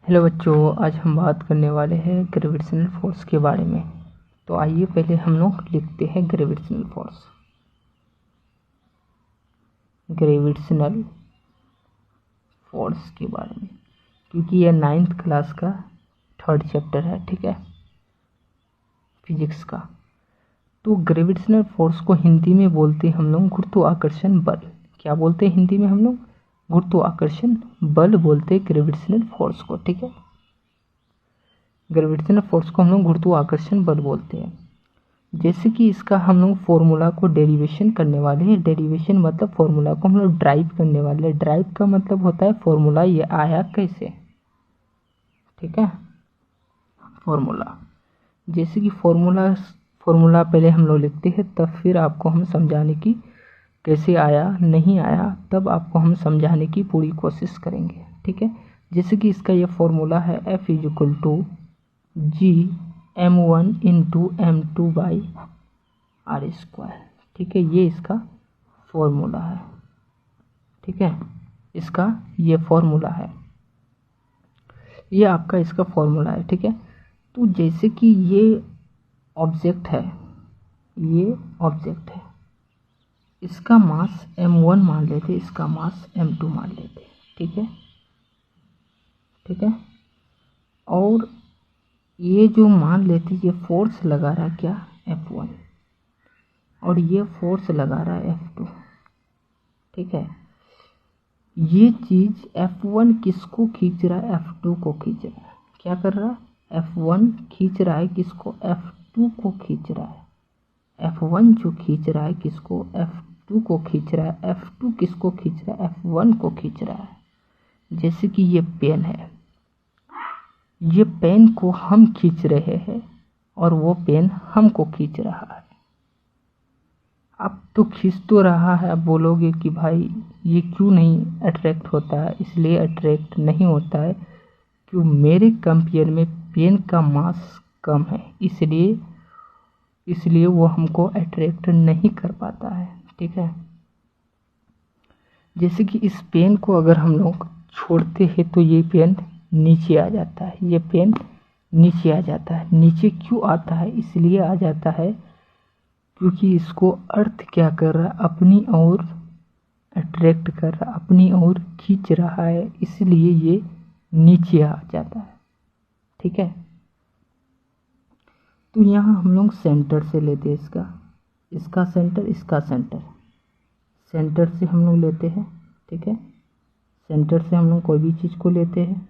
Hello बच्चों, आज हम बात करने वाले हैं ग्रेविटेशनल फोर्स के बारे में। तो आइए पहले हम लोग लिखते हैं ग्रेविटेशनल फोर्स। ग्रेविटेशनल फोर्स के बारे में, क्योंकि यह 9th क्लास का 3rd चैप्टर है, ठीक है, फिजिक्स का। तो ग्रेविटेशनल फोर्स को हिंदी में बोलते हैं हम लोग गुरुत्वाकर्षण बल। क्या बोलते हैं हिंदी में हम लोग? गुरुत्वाकर्षण बल बोलते हैं ग्रेविटेशनल फोर्स को, ठीक है। ग्रेविटेशनल फोर्स को हम लोग गुरुत्वाकर्षण बल बोलते हैं। जैसे कि इसका हम लोग फॉर्मूला को डेरिवेशन करने वाले हैं। डेरिवेशन मतलब फॉर्मूला को हम लोग ड्राइव करने वाले हैं। ड्राइव का मतलब होता है फॉर्मूला ये आया कैसे, ठीक है, फॉर्मूला। जैसे कि फॉर्मूला पहले हम लोग लिखते हैं, तब फिर आपको हम समझाने की कैसे आया नहीं आया, तब आपको हम समझाने की पूरी कोशिश करेंगे, ठीक है। जैसे कि इसका ये फॉर्मूला है F = G(m1 × m2/r²), ठीक है। ये इसका फॉर्मूला है, ठीक है। इसका ये फॉर्मूला है, ये आपका इसका फॉर्मूला है, ठीक है। तो जैसे कि ये ऑब्जेक्ट है, ये ऑब्जेक्ट है, इसका मास m1 मान लेते, इसका मास m2 मान लेते, ठीक है, ठीक है। और ये जो मान लेते, ये फोर्स लगा रहा है क्या, F1, और ये फोर्स लगा रहा है F2, ठीक है। ये चीज F1 किसको खींच रहा है, F2 को खींच रहा है। क्या कर रहा है, F1 खींच रहा है किसको, F2 को खींच रहा है। F1 जो खींच रहा है किसको, F2 को खींच रहा है। F2 किसको खींच रहा है, F1 को खींच रहा है। जैसे कि ये पेन है, ये पेन को हम खींच रहे हैं और वो पेन हमको खींच रहा है। अब तो खींच तो रहा है, आप बोलोगे कि भाई ये क्यों नहीं अट्रैक्ट होता है। इसलिए अट्रैक्ट नहीं होता है क्यों, मेरे कंपेयर में पेन का मास कम है, इसलिए वो हमको अट्रैक्ट नहीं कर पाता है, ठीक है। जैसे कि इस पेन को अगर हम लोग छोड़ते हैं तो ये पेन नीचे आ जाता है, ये पेन नीचे आ जाता है। नीचे क्यों आता है, इसलिए आ जाता है क्योंकि इसको अर्थ क्या कर रहा है, अपनी ओर अट्रैक्ट कर रहा, अपनी ओर खींच रहा है, इसलिए ये नीचे आ जाता है, ठीक है। तो यहाँ हम लोग सेंटर से लेते हैं इसका सेंटर, इसका सेंटर, सेंटर से हम लोग लेते हैं, ठीक है। सेंटर से हम लोग कोई भी चीज़ को लेते हैं।